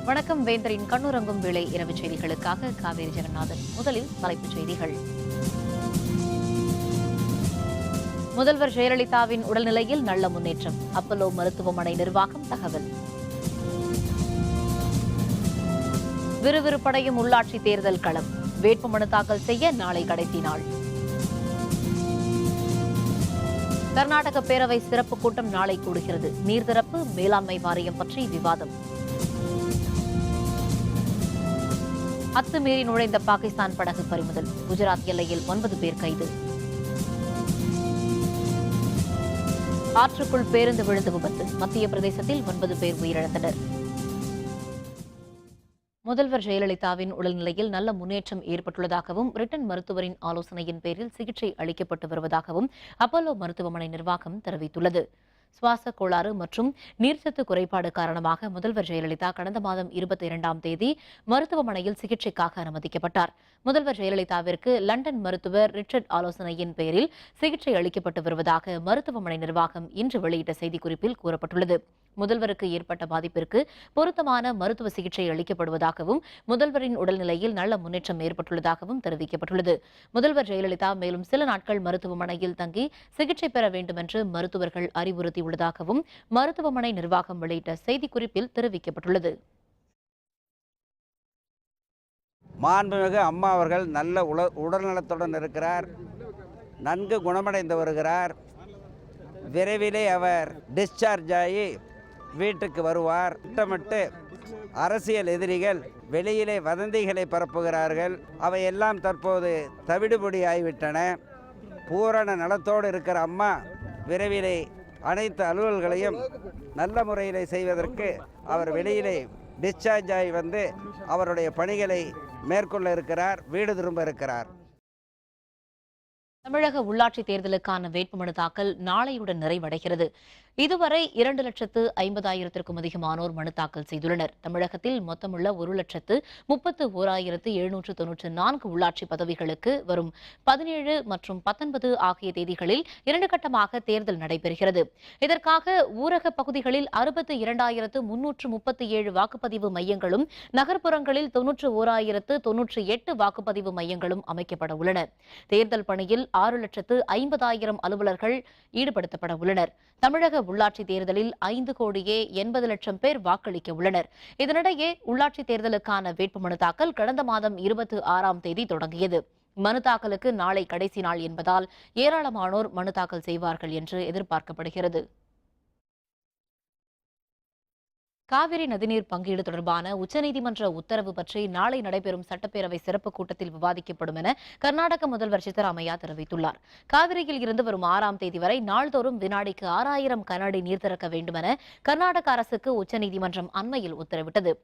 வணக்கம். வேந்தரின் கண்ணுறங்கும் வேளை இரவு செய்திகளுக்காக காவேரி ஜெகநாதன். முதலில் தலைப்புச் செய்திகள். முதல்வர் ஜெயலலிதாவின் உடல்நிலையில் நல்ல முன்னேற்றம். அப்பல்லோ மருத்துவமனை நிர்வாகம் தகவல். விறுவிறுப்படையும் உள்ளாட்சி தேர்தல் களம். வேட்புமனு தாக்கல் செய்ய நாளை கடைசி நாள். கர்நாடக பேரவை சிறப்பு கூட்டம் நாளை கூடுகிறது. நீர்திறப்பு மேலாண்மை வாரியம் பற்றி விவாதம். அத்துமீறி நுழைந்த பாகிஸ்தான் படகு பறிமுதல். குஜராத் எல்லையில் 9 பேர் கைது. ஆற்றுக்குள் பேருந்து விழுந்து விபத்து. மத்திய பிரதேசத்தில் 9 பேர் உயிரிழந்தனர். முதல்வர் ஜெயலலிதாவின் உடல்நிலையில் நல்ல முன்னேற்றம் ஏற்பட்டுள்ளதாகவும் பிரிட்டன் மருத்துவரின் ஆலோசனையின் பேரில் சிகிச்சை அளிக்கப்பட்டு வருவதாகவும் அப்பல்லோ மருத்துவமனை நிர்வாகம் தெரிவித்துள்ளது. சுவாச கோளாறு மற்றும் நீர்ச்சத்து குறைபாடு காரணமாக முதல்வர் ஜெயலலிதா கடந்த மாதம் 22ஆம் தேதி மருத்துவமனையில் சிகிச்சைக்காக அனுமதிக்கப்பட்டார். முதல்வர் ஜெயலலிதாவிற்கு லண்டன் மருத்துவர் ரிச்சர்ட் ஆலோசனையின் பேரில் சிகிச்சை அளிக்கப்பட்டு வருவதாக மருத்துவமனை நிர்வாகம் இன்று வெளியிட்ட செய்திக்குறிப்பில் கூறப்பட்டுள்ளது. முதல்வருக்கு ஏற்பட்ட பாதிப்பிற்கு பொருத்தமான மருத்துவ சிகிச்சை அளிக்கப்படுவதாகவும் முதல்வரின் உடல்நிலையில் நல்ல முன்னேற்றம் ஏற்பட்டுள்ளதாகவும் தெரிவிக்கப்பட்டுள்ளது. முதல்வர் ஜெயலலிதா மேலும் சில நாட்கள் மருத்துவமனையில் தங்கி சிகிச்சை பெற வேண்டும் என்று மருத்துவர்கள் அறிவுறுத்தியுள்ளதாகவும் மருத்துவமனை நிர்வாகம் வெளியிட்ட செய்திக்குறிப்பில் தெரிவிக்கப்பட்டுள்ளது. மாண்புமிகு அம்மா அவர்கள் நல்ல உடல்நலத்துடன் இருக்கிறார். நன்கு குணமடைந்து வருகிறார். விரைவிலே அவர் டிஸ்சார்ஜ் ஆகி வீட்டுக்கு வருவார். திட்டமிட்டு அரசியல் எதிரிகள் வெளியிலே வதந்திகளை பரப்புகிறார்கள். அவையெல்லாம் தற்போது தவிடுபொடி ஆகிவிட்டன. பூரண நலத்தோடு இருக்கிற அம்மா விரைவிலே அனைத்து அலுவல்களையும் நல்ல முறையிலே செய்வதற்கு அவர் வெளியிலே டிஸ்சார்ஜ் ஆகி வந்து அவருடைய பணிகளை மேற்கொள்ள இருக்கிறார். வீடு திரும்ப இருக்கிறார். தமிழக உள்ளாட்சி தேர்தலுக்கான வேட்புமனு தாக்கல் நாளையுடன் நிறைவடைகிறது. இதுவரை 2,50,000க்கும் அதிகமானோர் மனு தாக்கல் செய்துள்ளனர். தமிழகத்தில் மொத்தமுள்ள 1,31,794 உள்ளாட்சி பதவிகளுக்கு வரும் 17 மற்றும் 19 ஆகிய தேதிகளில் 2 கட்டமாக தேர்தல் நடைபெறுகிறது. இதற்காக ஊரக பகுதிகளில் 62,337 வாக்குப்பதிவு மையங்களும் நகர்ப்புறங்களில் 91,098 வாக்குப்பதிவு மையங்களும் அமைக்கப்பட உள்ளன. தேர்தல் பணியில் 6,50,000 அலுவலர்கள் ஈடுபடுத்தப்பட உள்ளனர். தமிழக உள்ளாட்சி தேர்தலில் 5,80,00,000 பேர் வாக்களிக்க உள்ளனர். இதனிடையே உள்ளாட்சி தேர்தலுக்கான வேட்புமனு தாக்கல் கடந்த மாதம் 26ஆம் தேதி தொடங்கியது. மனு தாக்கலுக்கு நாளை கடைசி நாள் என்பதால் ஏராளமானோர் மனு தாக்கல் செய்வார்கள் என்று எதிர்பார்க்கப்படுகிறது. காவிரி நதிநீர் பங்கீடு தொடர்பான உச்சநீதிமன்ற உத்தரவு பற்றி நாளை நடைபெறும் சட்டப்பேரவை சிறப்பு கூட்டத்தில் விவாதிக்கப்படும் என கர்நாடக முதல்வர் சித்தராமையா தெரிவித்துள்ளார். காவிரியில் இருந்து வரும் 6ஆம் தேதி வரை நாள்தோறும் வினாடிக்கு 6,000 கனஅடி நீர் திறக்க வேண்டும் என கர்நாடக அரசுக்கு உச்சநீதிமன்றம் அண்மையில் உத்தரவிட்டது.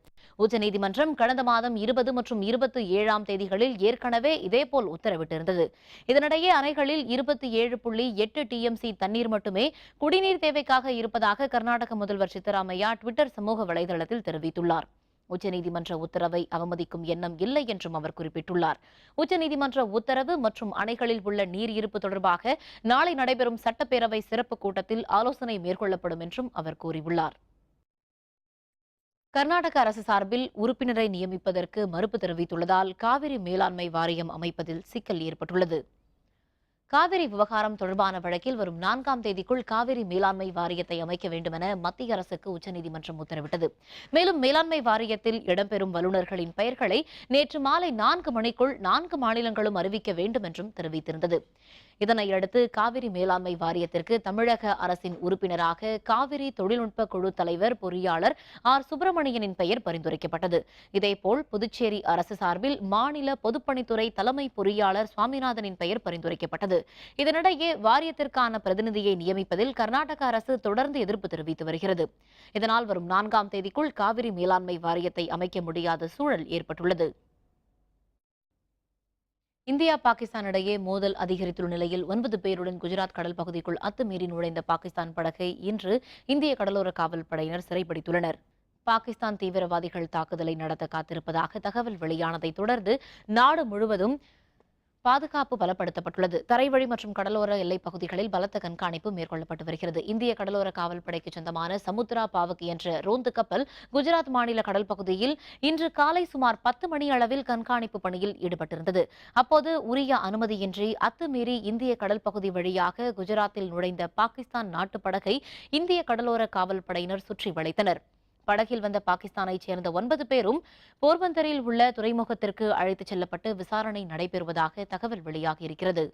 உச்சநீதிமன்றம் கடந்த மாதம் 20 மற்றும் 27ஆம் தேதிகளில் ஏற்கனவே இதேபோல் உத்தரவிட்டிருந்தது. இதனிடையே அணைகளில் 27.8 TMC தண்ணீர் மட்டுமே குடிநீர் தேவைக்காக இருப்பதாக கர்நாடக முதல்வர் சித்தராமையா ட்விட்டர் சமூக வலைதளத்தில் தெரிவித்துள்ளார். உச்சநீதிமன்ற உத்தரவை அவமதிக்கும் எண்ணம் இல்லை என்றும் அவர் குறிப்பிட்டுள்ளார். உச்சநீதிமன்ற உத்தரவு மற்றும் அணைகளில் உள்ள நீர் இருப்பு தொடர்பாக நாளை நடைபெறும் சட்டப்பேரவை சிறப்பு கூட்டத்தில் ஆலோசனை மேற்கொள்ளப்படும் என்றும் அவர் கூறியுள்ளார். கர்நாடக அரசு சார்பில் உறுப்பினரை நியமிப்பதற்கு மறுப்பு தெரிவித்துள்ளதால் காவிரி மேலாண்மை வாரியம் அமைப்பதில் சிக்கல் ஏற்பட்டுள்ளது. காவிரி விவகாரம் தொடர்பான வழக்கில் வரும் 4ஆம் தேதிக்குள் காவிரி மேலாண்மை வாரியத்தை அமைக்க வேண்டும் என மத்திய அரசுக்கு உச்சநீதிமன்றம் உத்தரவிட்டது. மேலும் மேலாண்மை வாரியத்தில் இடம்பெறும் வல்லுநர்களின் பெயர்களை நேற்று மாலை 4 மணிக்குள் 4 மாநிலங்களும் அறிவிக்க வேண்டும் என்றும் தெரிவித்திருந்தது. இதனையடுத்து காவிரி மேலாண்மை வாரியத்திற்கு தமிழக அரசின் உறுப்பினராக காவிரி தொழில்நுட்ப குழு தலைவர் பொறியாளர் ஆர். சுப்பிரமணியனின் பெயர் பரிந்துரைக்கப்பட்டது. இதேபோல் புதுச்சேரி அரசு சார்பில் மாநில பொதுப்பணித்துறை தலைமை பொறியாளர் சுவாமிநாதனின் பெயர் பரிந்துரைக்கப்பட்டது. இதனிடையே வாரியத்திற்கான பிரதிநிதியை நியமிப்பதில் கர்நாடக அரசு தொடர்ந்து எதிர்ப்பு தெரிவித்து வருகிறது. இதனால் வரும் 4ஆம் தேதிக்குள் காவிரி மேலாண்மை வாரியத்தை அமைக்க முடியாத சூழல் ஏற்பட்டுள்ளது. இந்தியா பாகிஸ்தான் இடையே மோதல் அதிகரித்துள்ள நிலையில் 9 பேருடன் குஜராத் கடல் பகுதிக்குள் அத்துமீறி நுழைந்த பாகிஸ்தான் படகை இன்று இந்திய கடலோர காவல் படையினர் சிறைப்பிடித்துள்ளனர். பாகிஸ்தான் தீவிரவாதிகள் தாக்குதலை நடத்த காத்திருப்பதாக தகவல் வெளியானதை தொடர்ந்து நாடு முழுவதும் பாதுகாப்பு பலப்படுத்தப்பட்டுள்ளது. தரைவழி மற்றும் கடலோர எல்லைப் பகுதிகளில் பலத்த கண்காணிப்பு மேற்கொள்ளப்பட்டு வருகிறது. இந்திய கடலோர காவல்படைக்கு சொந்தமான சமுத்ரா பாவக் என்ற ரோந்து கப்பல் குஜராத் மாநில கடல் பகுதியில் இன்று காலை சுமார் 10 மணி அளவில் கண்காணிப்பு பணியில் ஈடுபட்டிருந்தது. அப்போது உரிய அனுமதியின்றி அத்துமீறி இந்திய கடல் பகுதி வழியாக குஜராத்தில் நுழைந்த பாகிஸ்தான் நாட்டு படகை இந்திய கடலோர காவல்படையினர் சுற்றி வளைத்தனர். படகில் வந்த பாகிஸ்தானைச் சேர்ந்த 9 பேரும் போர்பந்தரில் உள்ள துறைமுகத்திற்கு அழைத்துச் செல்லப்பட்டு விசாரணை நடைபெறுவதாக தகவல் வெளியாகியிருக்கிறது.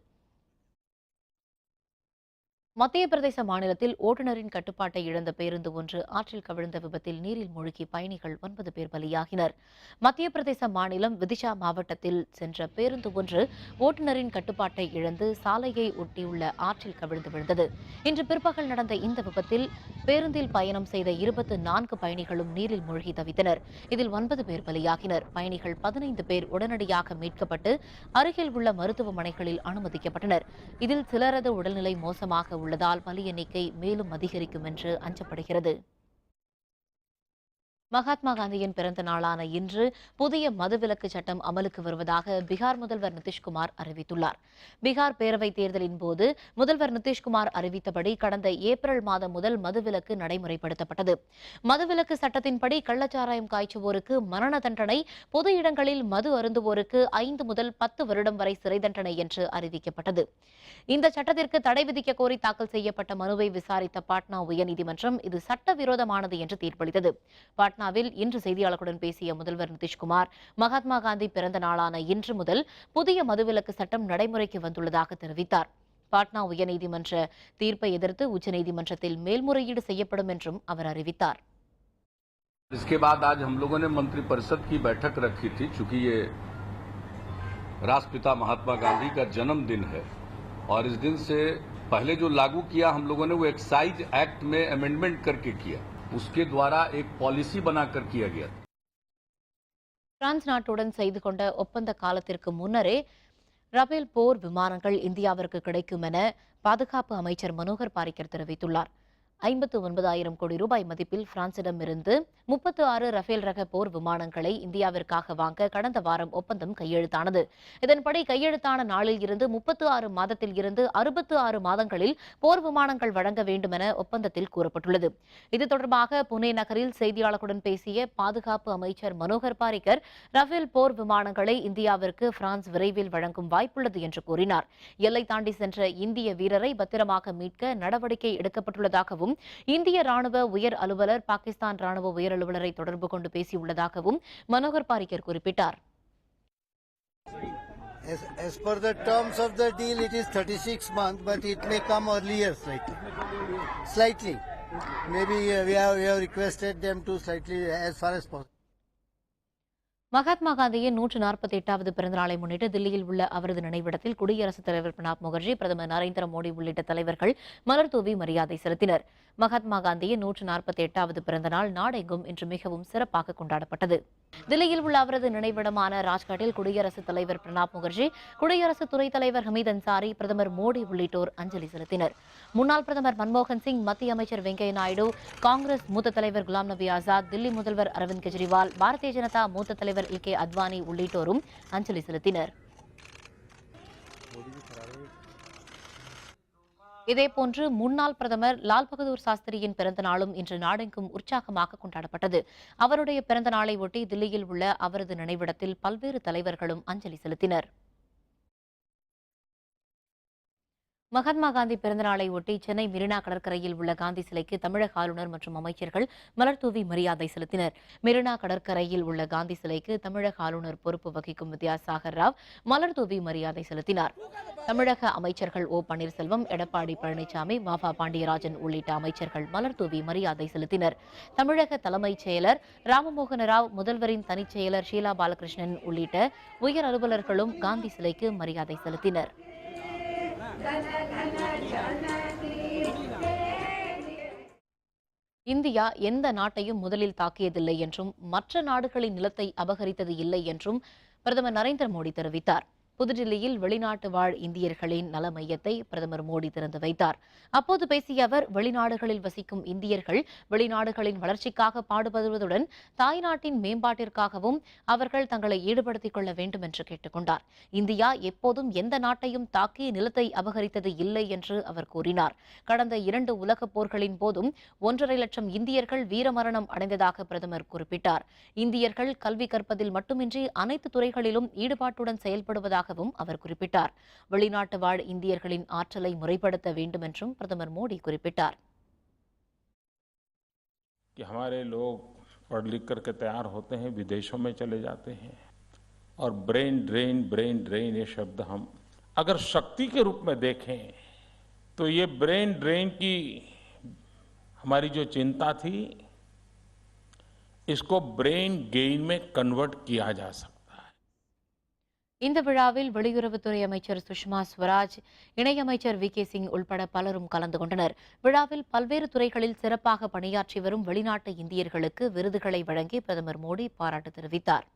மத்திய பிரதேச மாநிலத்தில் ஓட்டுநரின் கட்டுப்பாட்டை இழந்த பேருந்து ஒன்று ஆற்றில் கவிழ்ந்த விபத்தில் நீரில் மூழ்கி பயணிகள் 9 பேர் பலியாகினர். மத்திய பிரதேச மாநிலம் விதிஷா மாவட்டத்தில் சென்ற பேருந்து ஒன்று ஓட்டுநரின் கட்டுப்பாட்டை இழந்து சாலையை ஒட்டியுள்ள ஆற்றில் கவிழ்ந்து விழுந்தது. இன்று பிற்பகல் நடந்த இந்த விபத்தில் பேருந்தில் பயணம் செய்த 24 பயணிகளும் நீரில் மூழ்கி தவித்தனர். இதில் 9 பேர் பலியாகினர். பயணிகள் 15 பேர் உடனடியாக மீட்கப்பட்டு அருகில் உள்ள மருத்துவமனைகளில் அனுமதிக்கப்பட்டனர். இதில் சிலரது உடல்நிலை மோசமாக உள்ளதால் பலி எண்ணிக்கை மேலும் அதிகரிக்கும் என்று அஞ்சப்படுகிறது. மகாத்மா காந்தியின் பிறந்த நாளான இன்று புதிய மதுவிலக்கு சட்டம் அமலுக்கு வருவதாக பீகார் முதல்வர் நிதிஷ்குமார் அறிவித்துள்ளார். பீகார் பேரவைத் தேர்தலின் போது முதல்வர் நிதிஷ்குமார் அறிவித்தபடி கடந்த ஏப்ரல் மாதம் முதல் மதுவிலக்கு நடைமுறைப்படுத்தப்பட்டது. மதுவிலக்கு சட்டத்தின்படி கள்ளச்சாராயம் காய்ச்சுவோருக்கு மரண தண்டனை, பொது இடங்களில் மது அருந்துவோருக்கு 5 முதல் 10 வருடம் வரை சிறை தண்டனை என்று அறிவிக்கப்பட்டது. இந்த சட்டத்திற்கு தடை விதிக்க கோரி தாக்கல் செய்யப்பட்ட மனுவை விசாரித்த பாட்னா உயர்நீதிமன்றம் இது சட்டவிரோதமானது என்று தீர்ப்பளித்தது. பாட்னாவில் இன்று செய்தியாளர்களுடன் பேசிய முதல்வர் நிதிஷ்குமார் மகாத்மா காந்தி பிறந்த நாளான இன்று முதல் புதிய மதுவிலக்கு சட்டம் நடைமுறைக்கு வந்துள்ளதாக தெரிவித்தார். பாட்னா உயர்நீதிமன்ற தீர்ப்பை எதிர்த்து உச்சநீதிமன்றத்தில் மேல்முறையீடு செய்யப்படும் என்றும் அவர் அறிவித்தார். इसके बाद आज हम लोगों ने मंत्रिपरिषद की बैठक रखी थी, चूंकि ये राष्ट्रपिता महात्मा गांधी का जन्मदिन है और इस दिन से पहले जो लागू किया हम लोगों ने वो एक्साइज एक्ट में अमेंडमेंट करके किया, उसके द्वारा एक पॉलिसी बनाकर किया गया। பிரான்ஸ் நாட்டுடன் செய்து கொண்ட ஒப்பந்த காலத்திற்கு முன்னரே ரபேல் போர் விமானங்கள் இந்தியாவிற்கு கிடைக்கும் என பாதுகாப்பு அமைச்சர் மனோகர் பாரிக்கர் தெரிவித்துள்ளார். 59,000 கோடி ரூபாய் மதிப்பில் பிரான்சிடமிருந்து 36 ரஃபேல் ரக போர் விமானங்களை இந்தியாவிற்காக வாங்க கடந்த வாரம் ஒப்பந்தம் கையெழுத்தானது. இதன்படி கையெழுத்தான நாளில் இருந்து 36 மாதத்தில் இருந்து 66 மாதங்களில் போர் விமானங்கள் வழங்க வேண்டும் என ஒப்பந்தத்தில் கூறப்பட்டுள்ளது. இது தொடர்பாக புனே நகரில் செய்தியாளர்களுடன் பேசிய பாதுகாப்பு அமைச்சர் மனோகர் பாரிக்கர் ரஃபேல் போர் விமானங்களை இந்தியாவிற்கு பிரான்ஸ் விரைவில் வழங்கும் வாய்ப்புள்ளது என்று கூறினார். எல்லை தாண்டி சென்ற இந்திய வீரரை பத்திரமாக மீட்க நடவடிக்கை எடுக்கப்பட்டுள்ளதாகவும் இந்திய ராணுவ உயர் அலுவலர் பாகிஸ்தான் ராணுவ உயர் அலுவலரை தொடர்பு கொண்டு பேசியுள்ளதாகவும் மனோகர் பாரிக்கர் குறிப்பிட்டார். As per the terms of the deal, it is 36 months, but it may come earlier slightly. Maybe we have requested them to slightly as far as possible. Mahatma காந்தியின் 148வது பிறந்தநாளை முன்னிட்டு தில்லியில் உள்ள அவரது நினைவிடத்தில் குடியரசுத் தலைவர் பிரணாப் முகர்ஜி, பிரதமர் நரேந்திர மோடி உள்ளிட்ட தலைவர்கள் மலர் தூவி மரியாதை செலுத்தினர். மகாத்மா காந்தியின் 148வது பிறந்தநாள் நாடெங்கும் இன்று மிகவும் சிறப்பாக கொண்டாடப்பட்டது. தில்லியில் உள்ள அவரது நினைவிடமான ராஜ்காட்டில் குடியரசுத் தலைவர் பிரணாப் முகர்ஜி, குடியரசு துணைத் தலைவர் ஹமீத் அன்சாரி, பிரதமர் மோடி உள்ளிட்டோர் அஞ்சலி செலுத்தினர். முன்னாள் பிரதமர் மன்மோகன் சிங், மத்திய அமைச்சர் வெங்கையா நாயுடு, காங்கிரஸ் மூத்த தலைவர் குலாம் நபி ஆசாத், தில்லி முதல்வர் அரவிந்த் கெஜ்ரிவால், பாரதிய ஜனதா மூத்த தலைவர் கே அத்வானி உள்ளிட்டோரும் அஞ்சலி செலுத்தினர். இதேபோன்று முன்னாள் பிரதமர் லால் பகதூர் சாஸ்திரியின் பிறந்த நாளும் இன்று நாடெங்கும் உற்சாகமாக கொண்டாடப்பட்டது. அவருடைய பிறந்த நாளை ஒட்டி தில்லியில் உள்ள அவரது நினைவிடத்தில் பல்வேறு தலைவர்களும் அஞ்சலி செலுத்தினர். மகாத்மா காந்தி பிறந்தநாளை ஒட்டி சென்னை மெரினா கடற்கரையில் உள்ள காந்தி சிலைக்கு தமிழக ஆளுநர் மற்றும் அமைச்சர்கள் மலர் தூவி மரியாதை செலுத்தினர். மெரினா கடற்கரையில் உள்ள காந்தி சிலைக்கு தமிழக ஆளுநர் பொறுப்பு வகிக்கும் வித்யாசாகர் ராவ் மலர் தூவி மரியாதை செலுத்தினார். தமிழக அமைச்சர்கள் ஓ பன்னீர்செல்வம், எடப்பாடி பழனிசாமி, மாஃபா பாண்டியராஜன் உள்ளிட்ட அமைச்சர்கள் மலர் தூவி மரியாதை செலுத்தினர். தமிழக தலைமைச் செயலர் ராமமோகன ராவ், முதல்வரின் தனிச் செயலர் ஷீலா பாலகிருஷ்ணன் உள்ளிட்ட உயர் அலுவலர்களும் காந்தி சிலைக்கு மரியாதை செலுத்தினர். இந்தியா எந்த நாட்டையும் முதலில் தாக்கியதில்லை என்றும் மற்ற நாடுகளின் நிலத்தை அபகரித்தது இல்லை என்றும் பிரதமர் நரேந்திர மோடி தெரிவித்தார். புதுடில்லியில் வெளிநாட்டு வாழ் இந்தியர்களின் நல மையத்தை பிரதமர் மோடி திறந்து வைத்தார். அப்போது பேசிய அவர், வெளிநாடுகளில் வசிக்கும் இந்தியர்கள் வெளிநாடுகளின் வளர்ச்சிக்காக பாடுபடுவதுடன் தாய்நாட்டின் மேம்பாட்டிற்காகவும் அவர்கள் தங்களை ஈடுபடுத்திக் கொள்ள வேண்டும் என்று கேட்டுக் கொண்டார். இந்தியா எப்போதும் எந்த நாட்டையும் தாக்கி நிலத்தை அபகரித்தது இல்லை என்று அவர் கூறினார். கடந்த 2 உலகப் போர்களின் போதும் 1.5 லட்சம் இந்தியர்கள் வீரமரணம் அடைந்ததாக பிரதமர் குறிப்பிட்டார். இந்தியர்கள் கல்வி கற்பதில் மட்டுமின்றி அனைத்து துறைகளிலும் ஈடுபாட்டுடன் செயல்படுவதாகவும் அவர் குறிப்பிட்டார். வெளிநாட்டு வாழ் இந்தியர்களின் ஆற்றலை முறைப்படுத்த வேண்டும் என்றும் பிரதமர் மோடி குறிப்பிட்டார். हमारे लोग पढ़ लिख करके तैयार होते हैं, विदेशों में चले जाते हैं और ब्रेन ड्रेन ये शब्द हम अगर शक्ति के रूप में देखें तो ये ब्रेन ड्रेन की हमारी जो चिंता थी, इसको ब्रेन गेन में कन्वर्ट किया जा सकता है. இந்த விழாவில் வெளியுறவுத்துறை அமைச்சர் சுஷ்மா ஸ்வராஜ், இணையமைச்சர் வி.கே. சிங் உள்பட பலரும் கலந்து கொண்டனர். விழாவில் பல்வேறு துறைகளில் சிறப்பாக பணியாற்றி வரும் வெளிநாட்டு இந்தியர்களுக்கு விருதுகளை வழங்கி பிரதமர் மோடி பாராட்டு தெரிவித்தார்.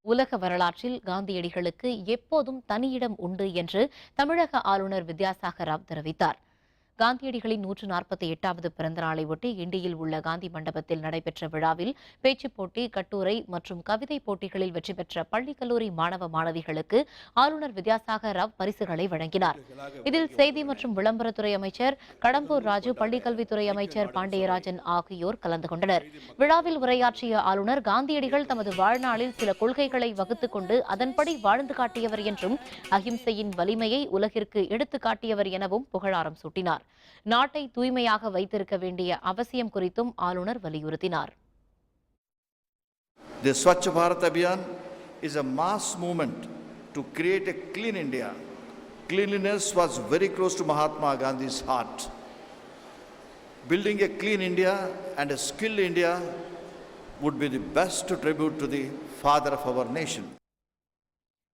உலக வரலாற்றில் காந்தியடிகளுக்கு எப்போதும் தனியிடம் உண்டு என்று தமிழக ஆளுநர் வித்யாசாகர் ராவ் தெரிவித்தார். காந்தியடிகளின் 148வது பிறந்த நாளை ஒட்டி கிண்டியில் உள்ள காந்தி மண்டபத்தில் நடைபெற்ற விழாவில் பேச்சுப் போட்டி, கட்டுரை மற்றும் கவிதை போட்டிகளில் வெற்றி பெற்ற பள்ளி கல்லூரி மாணவ மாணவிகளுக்கு ஆளுநர் வித்யாசாகர் ராவ் பரிசுகளை வழங்கினார். இதில் செய்தி மற்றும் விளம்பரத்துறை அமைச்சர் கடம்பூர் ராஜு, பள்ளிக்கல்வித்துறை அமைச்சர் பாண்டியராஜன் ஆகியோர் கலந்து கொண்டனர். விழாவில் உரையாற்றிய ஆளுநர், காந்தியடிகள் தமது வாழ்நாளில் சில கொள்கைகளை வகுத்துக் கொண்டு அதன்படி வாழ்ந்து காட்டியவர் என்றும் அகிம்சையின் வலிமையை உலகிற்கு எடுத்துக் காட்டியவர் எனவும் புகழாரம் சூட்டினார். நாட்டை தூய்மையாக வைத்திருக்க வேண்டிய அவசியம் குறித்தும் ஆளுநர் வலியுறுத்தினார். The Swachh Bharat Abhiyan is a mass movement to create a clean India. Cleanliness was very close to Mahatma Gandhi's heart. Building a clean India and a skilled India would be the best tribute to the father of our nation.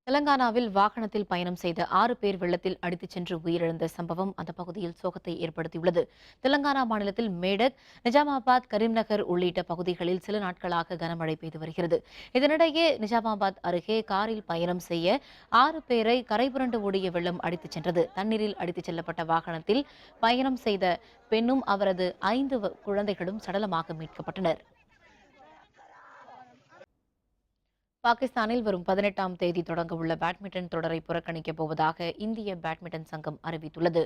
தெலங்கானாவில் வாகனத்தில் பயணம் செய்த 6 பேர் வெள்ளத்தில் அடித்துச் சென்று உயிரிழந்த சம்பவம் அந்த பகுதியில் சோகத்தை ஏற்படுத்தியுள்ளது. தெலங்கானா மாநிலத்தில் மேடக், நிஜாமாபாத், கரீம்நகர் உள்ளிட்ட பகுதிகளில் சில நாட்களாக கனமழை பெய்து வருகிறது. இதனிடையே நிஜாமாபாத் அருகே காரில் பயணம் செய்ய 6 பேரை கரைபுரண்டு ஓடிய வெள்ளம் அடித்துச் சென்றது. தண்ணீரில் அடித்துச் செல்லப்பட்ட வாகனத்தில் பயணம் செய்த பெண்ணும் அவரது 5 குழந்தைகளும் சடலமாக மீட்கப்பட்டனர். பாகிஸ்தானில் வரும் 18ஆம் தேதி தொடங்க உள்ள பேட்மிண்டன் தொடரை புறக்கணிக்கப் போவதாக இந்திய பேட்மிண்டன் சங்கம் அறிவித்துள்ளது.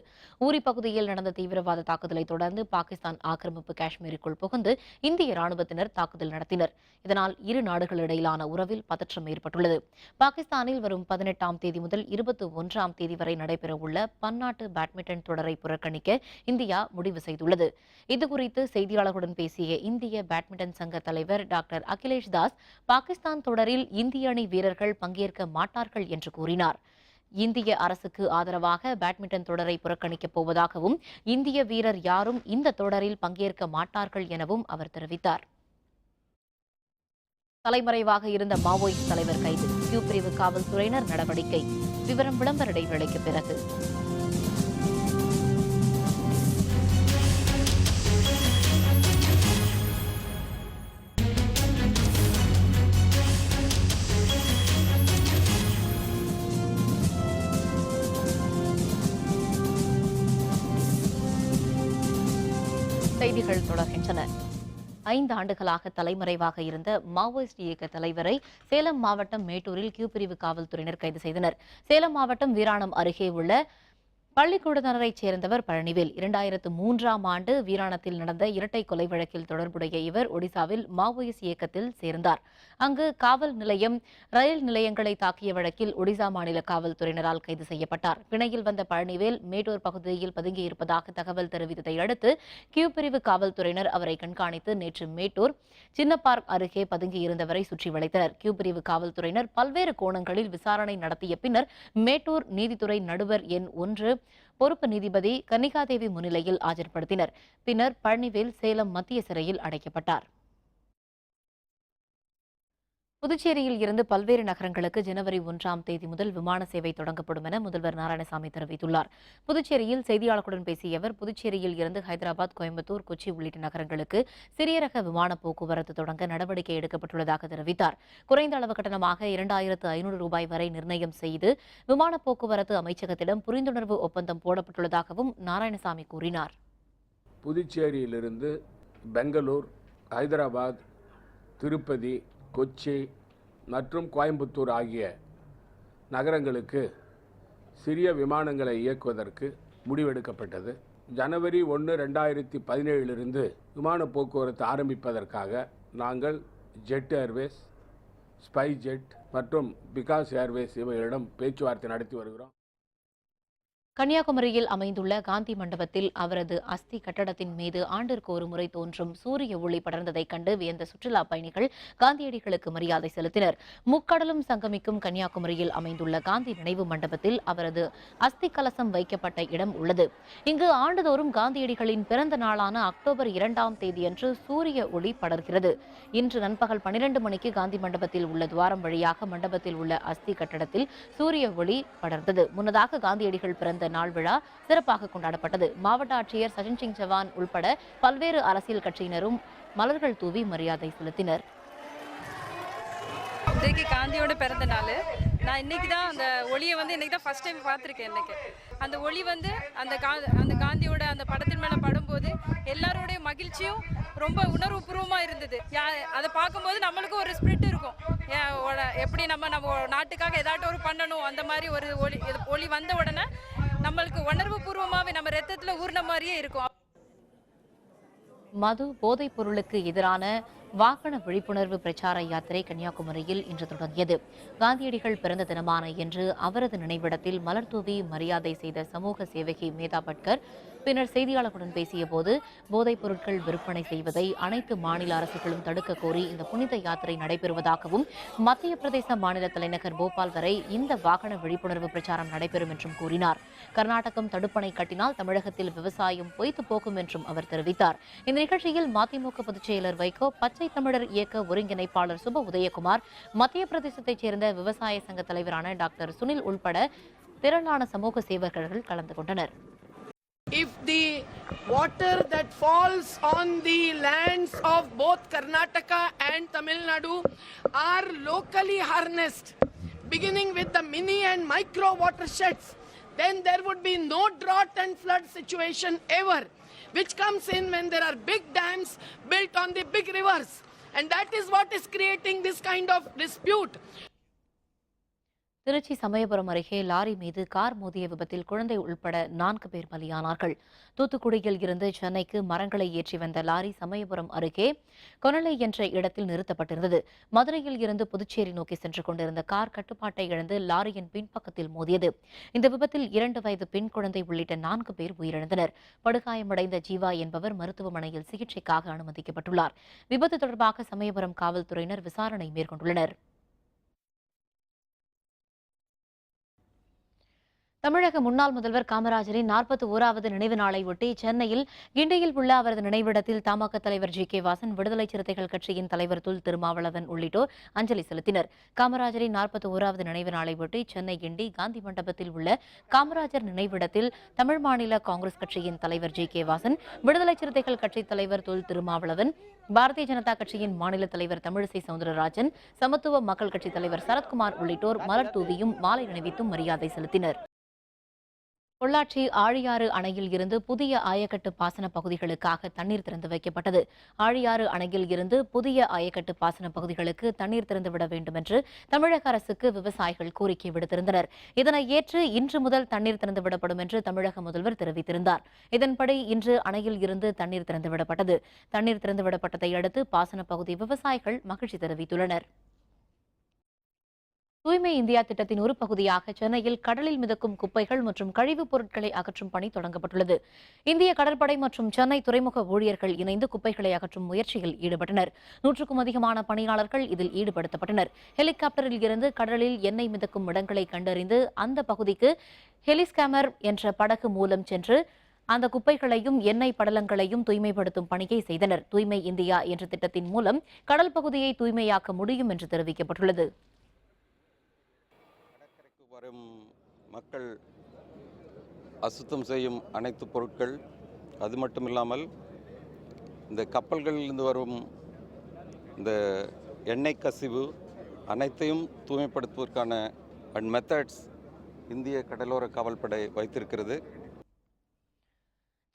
ஊரி பகுதியில் நடந்த தீவிரவாத தாக்குதலை தொடர்ந்து பாகிஸ்தான் ஆக்கிரமிப்பு காஷ்மீருக்குள் புகுந்து இந்திய ராணுவத்தினர் தாக்குதல் நடத்தினர். இதனால் இரு நாடுகளிடையிலான உறவில் பதற்றம் ஏற்பட்டுள்ளது. பாகிஸ்தானில் வரும் 18ஆம் தேதி முதல் 21ஆம் தேதி வரை நடைபெறவுள்ள பன்னாட்டு பேட்மிண்டன் தொடரை புறக்கணிக்க இந்தியா முடிவு செய்துள்ளது. இதுகுறித்து செய்தியாளர்களுடன் பேசிய இந்திய பேட்மிண்டன் சங்க தலைவர் டாக்டர் அகிலேஷ் தாஸ், பாகிஸ்தான் தொடரில் இந்திய அணி வீரர்கள் பங்கேற்க மாட்டார்கள் என்று கூறினார். இந்திய அரசுக்கு ஆதரவாக பேட்மிண்டன் தொடரை புறக்கணிக்கப் போவதாகவும் இந்திய வீரர் யாரும் இந்த தொடரில் பங்கேற்க மாட்டார்கள் எனவும் அவர் தெரிவித்தார். தலைமறைவாக இருந்த மாவோயிஸ்ட் தலைவர் கைது, கியூ பிரிவு காவல்துறையினர் நடவடிக்கை. விவரம் விளம்பர இடைவேளைக்கு பிறகு. செய்திகள் தொடர்கின்றன. 5 ஆண்டுகளாக தலைமறைவாக இருந்த மாவோயிஸ்ட் இயக்க தலைவரை சேலம் மாவட்டம் மேட்டூரில் கியூ பிரிவு காவல்துறையினர் கைது செய்தனர். சேலம் மாவட்டம் வீராணம் அருகே உள்ள பள்ளிக்கூடத்தினரைச் சேர்ந்தவர் பழனிவேல். 2003ஆம் ஆண்டு வீராணத்தில் நடந்த இரட்டை கொலை வழக்கில் தொடர்புடைய இவர் ஒடிசாவில் மாவோயிஸ்ட் இயக்கத்தில் சேர்ந்தார். அங்கு காவல் நிலையம், ரயில் நிலையங்களை தாக்கிய வழக்கில் ஒடிசா மாநில காவல்துறையினரால் கைது செய்யப்பட்டார். பிணையில் வந்த பழனிவேல் மேட்டூர் பகுதியில் பதுங்கியிருப்பதாக தகவல் தெரிவித்ததை அடுத்து கியூ பிரிவு காவல்துறையினர் அவரை கண்காணித்து நேற்று மேட்டூர் சின்ன பார்க் அருகே பதுங்கியிருந்தவரை சுற்றி வளைத்தனர். கியூ பிரிவு காவல்துறையினர் பல்வேறு கோணங்களில் விசாரணை நடத்திய பின்னர் மேட்டூர் நீதித்துறை நடுவர் எண் 1 பொறுப்பு நீதிபதி கன்னிகாதேவி முன்னிலையில் ஆஜர்படுத்தினர். பின்னர் பழனிவேல் சேலம் மத்திய சிறையில் அடைக்கப்பட்டார். புதுச்சேரியில் இருந்து பல்வேறு நகரங்களுக்கு ஜனவரி 1ஆம் தேதி முதல் விமான சேவை தொடங்கப்படும் என முதல்வர் நாராயணசாமி தெரிவித்துள்ளார். புதுச்சேரியில் செய்தியாளர்களுடன் பேசிய அவர், புதுச்சேரியில் இருந்து ஹைதராபாத், கோயம்புத்தூர், கொச்சி உள்ளிட்ட நகரங்களுக்கு சிறிய ரக விமான போக்குவரத்து தொடங்க நடவடிக்கை எடுக்கப்பட்டுள்ளதாக தெரிவித்தார். குறைந்த அளவு கட்டணமாக 2500 ரூபாய் வரை நிர்ணயம் செய்து விமான போக்குவரத்து அமைச்சகத்திடம் புரிந்துணர்வு ஒப்பந்தம் போடப்பட்டுள்ளதாகவும் நாராயணசாமி கூறினார். புதுச்சேரியிலிருந்து பெங்களூர், ஹைதராபாத், திருப்பதி, கொச்சி மற்றும் கோயம்புத்தூர் ஆகிய நகரங்களுக்கு சிறிய விமானங்களை இயக்குவதற்கு முடிவெடுக்கப்பட்டது. ஜனவரி 1, 2017 விமான போக்குவரத்து ஆரம்பிப்பதற்காக நாங்கள் ஜெட் ஏர்வேஸ், ஸ்பைஸ் ஜெட் மற்றும் பிகாஸ் ஏர்வேஸ் இவைகளிடம் பேச்சுவார்த்தை நடத்தி வருகிறோம். கன்னியாகுமரியில் அமைந்துள்ள காந்தி மண்டபத்தில் அவரது அஸ்தி கட்டடத்தின் மீது ஆண்டிற்கு ஒரு முறை தோன்றும் சூரிய ஒளி படர்ந்ததைக் கண்டு வியந்த சுற்றுலா பயணிகள் காந்தியடிகளுக்கு மரியாதை செலுத்தினர். முக்கடலும் சங்கமிக்கும் கன்னியாகுமரியில் அமைந்துள்ள காந்தி நினைவு மண்டபத்தில் அவரது அஸ்தி கலசம் வைக்கப்பட்ட இடம் உள்ளது. இங்கு ஆண்டுதோறும் காந்தியடிகளின் பிறந்த நாளான அக்டோபர் 2ஆம் தேதியன்று சூரிய ஒளி படர்கிறது. இன்று நண்பகல் 12 மணிக்கு காந்தி மண்டபத்தில் உள்ள துவாரம் வழியாக மண்டபத்தில் உள்ள அஸ்தி கட்டடத்தில் சூரிய ஒளி படர்ந்தது. முன்னதாக காந்தியடிகள் பிறந்த நாள் விழா சிறப்பாக கொண்டாடப்பட்டது. மாவட்ட ஆட்சியர் சஜன் சிங் சவான் உள்பட பல்வேறு அரசியல் கட்சியினரும் மலர்கள் தூவி மரியாதை செலுத்தினர். காந்தியோட பிறந்த நாள். நான் இன்னைக்கு தான் அந்த ஒளியை இன்னைக்கு தான் ஃபர்ஸ்ட் டைம் பார்த்துருக்கேன். இன்னைக்கு அந்த ஒளி அந்த காந்தியோட அந்த படத்தின் மேலே படும்போது எல்லாரோடைய மகிழ்ச்சியும் ரொம்ப உணர்வுபூர்வமாக இருந்தது. அதை பார்க்கும்போது நம்மளுக்கு ஒரு ஸ்பிரிட் இருக்கும். எப்படி நம்ம நாட்டுக்காக ஏதாட்டும் ஒரு பண்ணணும், அந்த மாதிரி ஒரு ஒளி வந்த உடனே நம்மளுக்கு உணர்வு பூர்வமாகவே நம்ம ரத்தத்தில் ஊர்ன மாதிரியே இருக்கும். மது, போதைப் பொருளுக்கு எதிரான வாகன விழிப்புணர்வு பிரச்சார யாத்திரை கன்னியாகுமரியில் இன்று தொடங்கியது. காந்தியடிகள் பிறந்த தினமான இன்று அவரது நினைவிடத்தில் மலர்தூவி மரியாதை செய்த சமூக சேவகி மேதா பட்கர் பின்னர் செய்தியாளர்களுடன் பேசிய போது, போதைப் பொருட்கள் விற்பனை செய்வதை அனைத்து மாநில அரசுகளும் தடுக்க கோரி இந்த புனித யாத்திரை நடைபெறுவதாகவும், மத்திய பிரதேச மாநில தலைநகர் போபால் வரை இந்த வாகன விழிப்புணர்வு பிரச்சாரம் நடைபெறும் என்றும் கூறினார். கர்நாடகம் தடுப்பணை கட்டினால் தமிழகத்தில் விவசாயம் பொய்த்து போகும் என்றும் அவர் தெரிவித்தார். இந்த நிகழ்ச்சியில் மதிமுக பொதுச் செயலர் வைகோ, பச்சை தமிழர் இயக்க ஒருங்கிணைப்பாளர் சுப உதயகுமார், மத்திய பிரதேசத்தைச் சேர்ந்த விவசாய சங்க தலைவரான டாக்டர் சுனில் உள்பட திரளான சமூக சேவகர்கள் கலந்து கொண்டனர். If the water that falls on the lands of both Karnataka and Tamil Nadu are locally harnessed, beginning with the mini and micro watersheds, then there would be no drought and flood situation ever, which comes in when there are big dams built on the big rivers. And that is what is creating this kind of dispute. Trichy Samayapuram அருகே lorry மீது car மோதிய விபத்தில் குழந்தை உள்பட 4 பேர் பலியானார்கள். தூத்துக்குடியில் இருந்து சென்னைக்கு மரங்களை ஏற்றி வந்த லாரி சமயபுரம் அருகே கொனலை என்ற இடத்தில் நிறுத்தப்பட்டிருந்தது. மதுரையில் இருந்து புதுச்சேரி நோக்கி சென்று கொண்டிருந்த கார் கட்டுப்பாட்டை இழந்து லாரியின் பின்பக்கத்தில் மோதியது. இந்த விபத்தில் 2 வயது பெண் குழந்தை உள்ளிட்ட 4 பேர் உயிரிழந்தனர். படுகாயமடைந்த ஜீவா என்பவர் மருத்துவமனையில் சிகிச்சைக்காக அனுமதிக்கப்பட்டுள்ளார். விபத்து தொடர்பாக சமயபுரம் காவல்துறையினர் விசாரணை மேற்கொண்டுள்ளனர். தமிழக முன்னாள் முதல்வர் காமராஜரின் 41வது நினைவு நாளை ஒட்டி சென்னையில் கிண்டியில் உள்ள அவரது நினைவிடத்தில் தமாக தலைவர் ஜி.கே. வாசன், விடுதலை சிறுத்தைகள் கட்சியின் தலைவர் தொல் திருமாவளவன் உள்ளிட்டோர் அஞ்சலி செலுத்தினர். காமராஜரின் 41வது நினைவு நாளை ஒட்டி சென்னை கிண்டி காந்தி மண்டபத்தில் உள்ள காமராஜர் நினைவிடத்தில் தமிழ் மாநில காங்கிரஸ் கட்சியின் தலைவர் ஜி.கே. வாசன், விடுதலை சிறுத்தைகள் கட்சி தலைவர் தொல் திருமாவளவன், பாரதிய ஜனதா கட்சியின் மாநில தலைவர் தமிழிசை சவுந்தரராஜன், சமத்துவ மக்கள் கட்சித் தலைவர் சரத்குமார் உள்ளிட்டோர் மலர் தூவியும் மாலை அணிவித்தும் மரியாதை செலுத்தினர். பொள்ளாச்சி ஆழியாறு அணையில் இருந்து புதிய ஆயக்கட்டு பாசன பகுதிகளுக்காக தண்ணீர் திறந்து வைக்கப்பட்டது. ஆழியாறு அணையில் இருந்து புதிய ஆயக்கட்டு பாசன பகுதிகளுக்கு தண்ணீர் திறந்துவிட வேண்டும் என்று தமிழக அரசுக்கு விவசாயிகள் கோரிக்கை விடுத்திருந்தனர். இதனை ஏற்று இன்று முதல் தண்ணீர் திறந்துவிடப்படும் என்று தமிழக முதல்வர் தெரிவித்திருந்தார். இதன்படி இன்று அணையில் இருந்து தண்ணீர் திறந்துவிடப்பட்டது. தண்ணீர் திறந்துவிடப்பட்டதை அடுத்து பாசன பகுதி விவசாயிகள் மகிழ்ச்சி தெரிவித்துள்ளனர். தூய்மை இந்தியா திட்டத்தின் ஒரு பகுதியாக சென்னையில் கடலில் மிதக்கும் குப்பைகள் மற்றும் கழிவுப் பொருட்களை அகற்றும் பணி தொடங்கப்பட்டுள்ளது. இந்திய கடற்படை மற்றும் சென்னை துறைமுக ஊழியர்கள் இணைந்து குப்பைகளை அகற்றும் முயற்சியில் ஈடுபட்டனர். 100க்கும் அதிகமான பணியாளர்கள் இதில் ஈடுபடுத்தப்பட்டனர். ஹெலிகாப்டரில் இருந்து கடலில் எண்ணெய் மிதக்கும் இடங்களை கண்டறிந்து அந்த பகுதிக்கு ஹெலிஸ்கேமர் என்ற படகு மூலம் சென்று அந்த குப்பைகளையும் எண்ணெய் படலங்களையும் தூய்மைப்படுத்தும் பணியை செய்தனர். தூய்மை இந்தியா என்ற திட்டத்தின் மூலம் கடல் பகுதியை தூய்மையாக்க முடியும் என்று தெரிவிக்கப்பட்டுள்ளது. கடற்கரைக்கு வரும் மக்கள் அசுத்தம் செய்யும் அனைத்து பொருட்கள், அது மட்டும் இல்லாமல் இந்த கப்பல்களிலிருந்து வரும் இந்த எண்ணெய் கசிவு அனைத்தையும் தூய்மைப்படுத்துவதற்கான மெத்தட்ஸ் இந்திய கடலோர காவல்படை வைத்திருக்கிறது.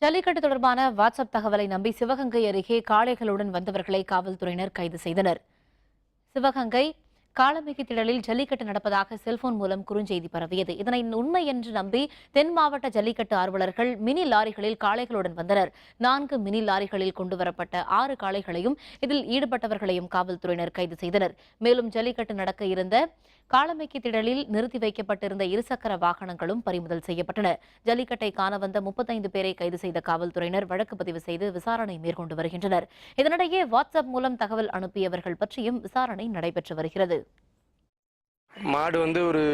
ஜல்லிக்கட்டு தொடர்பான வாட்ஸ்அப் தகவலை நம்பி சிவகங்கை அருகே காளைகளுடன் வந்தவர்களை காவல்துறையினர் கைது செய்தனர். சிவகங்கை காளமிகு திடலில் ஜல்லிக்கட்டு நடப்பதாக செல்போன் மூலம் குறுஞ்செய்தி பரவியது. இதனை உண்மை என்று நம்பி தென் மாவட்ட ஜல்லிக்கட்டு ஆர்வலர்கள் மினி லாரிகளில் காளைகளுடன் வந்தனர். 4 மினி லாரிகளில் கொண்டுவரப்பட்ட 6 காளைகளையும் இதில் ஈடுபட்டவர்களையும் காவல்துறையினர் கைது செய்தனர். மேலும் ஜல்லிக்கட்டு நடக்க இருந்த காளமிகு திடலில் நிறுத்தி வைக்கப்பட்டிருந்த இருசக்கர வாகனங்களும் பறிமுதல் செய்யப்பட்டன. ஜல்லிக்கட்டை காண வந்த 35 பேரை கைது செய்த காவல்துறையினர் வழக்கு பதிவு செய்து விசாரணை மேற்கொண்டு வருகின்றனர். இதனிடையே வாட்ஸ்அப் மூலம் தகவல் அனுப்பியவர்கள் பற்றியும் விசாரணை நடைபெற்று வருகிறது. மாடு ஒரு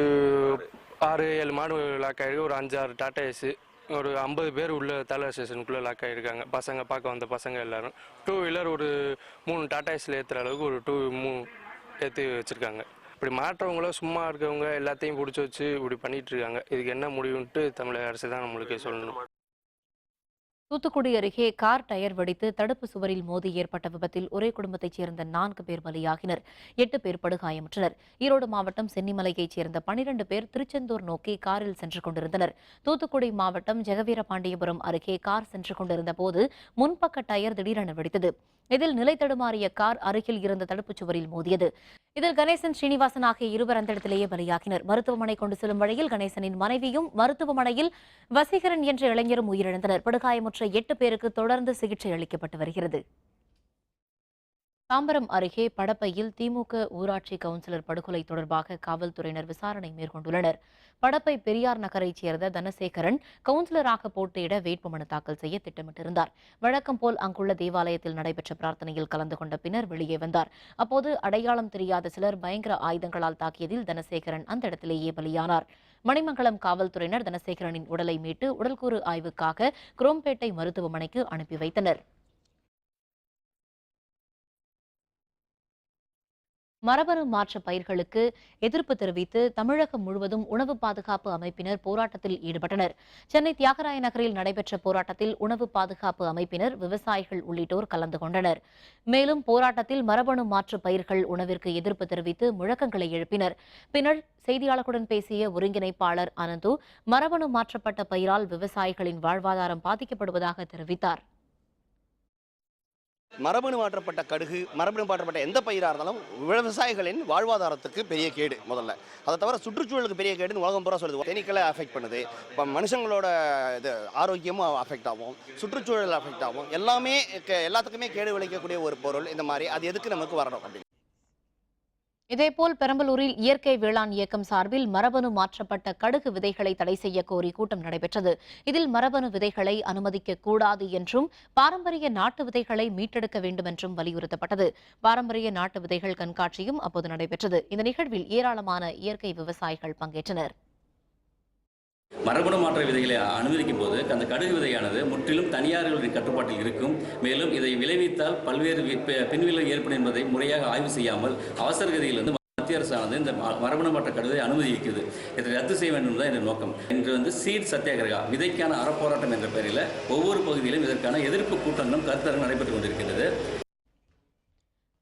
6-7 மாடு லாக் ஆகிருக்கு. ஒரு 5-6 டாடா ஏஸ், ஒரு 50 பேர் உள்ள தலை ஸ்டேஷனுக்குள்ளே லாக் ஆகிருக்காங்க. பசங்க பார்க்க வந்த பசங்க எல்லாரும். 2 வீலர் ஒரு 3 டாடா ஏஸில் ஏற்றுற அளவுக்கு ஒரு 2 ஏற்றி வச்சுருக்காங்க. இப்படி மாற்றவங்களும் சும்மா இருக்கவங்க எல்லாத்தையும் பிடிச்சி வச்சு இப்படி பண்ணிட்டு இருக்காங்க. இதுக்கு என்ன முடிவுன்ட்டு தமிழக அரசு தான் நம்மளுக்கு சொல்லணும். தூத்துக்குடி அருகே கார் டயர் வெடித்து தடுப்பு சுவரில் மோதி ஏற்பட்ட விபத்தில் ஒரே குடும்பத்தைச் சேர்ந்த 4 பேர் பலியாகினர். 8 பேர் படுகாயமுற்றனர். ஈரோடு மாவட்டம் சென்னிமலையைச் சேர்ந்த 12 பேர் திருச்செந்தூர் நோக்கி காரில் சென்று கொண்டிருந்தனர். தூத்துக்குடி மாவட்டம் ஜெகவீரபாண்டியபுரம் அருகே கார் சென்று கொண்டிருந்த போது முன்பக்க டயர் திடீரென வெடித்தது. இதில் நிலை தடுமாறிய கார் அருகில் இருந்த தடுப்புச் சுவரில் மோதியது. இதில் கணேசன், ஸ்ரீனிவாசன் ஆகிய இருவர் அந்த இடத்திலேயே பலியாகினர். மருத்துவமனை கொண்டு செல்லும் வழியில் கணேசனின் மனைவியும் மருத்துவமனையில் வசீகரன் என்ற இளைஞரும் உயிரிழந்தனர். படுகாயமுற்ற 8 பேருக்கு தொடர்ந்து சிகிச்சை அளிக்கப்பட்டு வருகிறது. தாம்பரம் அருகே படப்பையில் திமுக ஊராட்சி கவுன்சிலர் படுகொலை தொடர்பாக காவல்துறையினர் விசாரணை மேற்கொண்டுள்ளனர். படப்பை பெரியார் நகரைச் சேர்ந்த தனசேகரன் கவுன்சிலராக போட்டியிட வேட்புமனு தாக்கல் செய்ய திட்டமிட்டிருந்தார். வழக்கம் போல் அங்குள்ள தேவாலயத்தில் நடைபெற்ற பிரார்த்தனையில் கலந்து கொண்ட பின்னர் வெளியே வந்தார். அப்போது அடையாளம் தெரியாத சிலர் பயங்கர ஆயுதங்களால் தாக்கியதில் தனசேகரன் அந்த இடத்திலேயே பலியானார். மணிமங்கலம் காவல்துறையினர் தனசேகரனின் உடலை மீட்டு உடல்கூறு ஆய்வுக்காக குரோம்பேட்டை மருத்துவமனைக்கு அனுப்பி வைத்தனர். மரபணு மாற்ற பயிர்களுக்கு எதிர்ப்பு தெரிவித்து தமிழகம் முழுவதும் உணவு பாதுகாப்பு அமைப்பினர் போராட்டத்தில் ஈடுபட்டனர். சென்னை தியாகராய நகரில் நடைபெற்ற போராட்டத்தில் உணவு பாதுகாப்பு அமைப்பினர், விவசாயிகள் உள்ளிட்டோர் கலந்து கொண்டனர். மேலும் போராட்டத்தில் மரபணு மாற்று பயிர்கள் உணவிற்கு எதிர்ப்பு தெரிவித்து முழக்கங்களை எழுப்பினர். பின்னர் செய்தியாளர்களுடன் பேசிய ஒருங்கிணைப்பாளர் அனந்து, மரபணு மாற்றப்பட்ட பயிரால் விவசாயிகளின் வாழ்வாதாரம் பாதிக்கப்படுவதாக தெரிவித்தார். மரபணு மாற்றப்பட்ட கடுகு, மரபணு மாற்றப்பட்ட எந்த பயிராக இருந்தாலும் விவசாயிகளின் வாழ்வாதாரத்துக்கு பெரிய கேடு. முதல்ல அதை தவிர சுற்றுச்சூழலுக்கு பெரிய கேடுன்னு உலகம் பூரா சொல்லுது. தேனீக்களை அஃபெக்ட் பண்ணுது, இப்போ மனுஷங்களோட இது ஆரோக்கியமும் அஃபெக்ட் ஆகும், சுற்றுச்சூழல் அஃபெக்ட் ஆகும். எல்லாத்துக்குமே கேடு விளைக்கக்கூடிய ஒரு பொருள். இந்த மாதிரி அது எதுக்கு நமக்கு வரணும் அப்படின்னு. இதேபோல் பெரம்பலூரில் இயற்கை வேளாண் இயக்கம் சார்பில் மரபணு மாற்றப்பட்ட கடுகு விதைகளை தடை செய்ய கோரி கூட்டம் நடைபெற்றது. இதில் மரபணு விதைகளை அனுமதிக்க கூடாது என்றும் பாரம்பரிய நாட்டு விதைகளை மீட்டெடுக்க வேண்டும் என்றும் வலியுறுத்தப்பட்டது. பாரம்பரிய நாட்டு விதைகள் கண்காட்சியும் அப்போது நடைபெற்றது. இந்த நிகழ்வில் ஏராளமான இயற்கை விவசாயிகள் பங்கேற்றனர். மரபணு மாற்ற விதைகளை அனுமதிக்கும் போது அந்த கடுகு விதையானது முற்றிலும் தனியார்களுடைய கட்டுப்பாட்டில் இருக்கும். மேலும் இதை விளைவித்தால் பல்வேறு பின்விளைவு ஏற்படும் என்பதை முறையாக ஆய்வு செய்யாமல் அவசர கதியில் மத்திய அரசானது இந்த மரபணு மாற்ற கடுகை அனுமதிக்கிறது. இதை ரத்து செய்ய வேண்டும் தான் இந்த நோக்கம். இன்று சீட் சத்தியாகிரகா, விதைக்கான அறப்போராட்டம் என்ற பெயரில் ஒவ்வொரு பகுதியிலும் இதற்கான எதிர்ப்பு கூட்டங்களும் கருத்தரங்கு நடைபெற்றுக் கொண்டிருக்கிறது.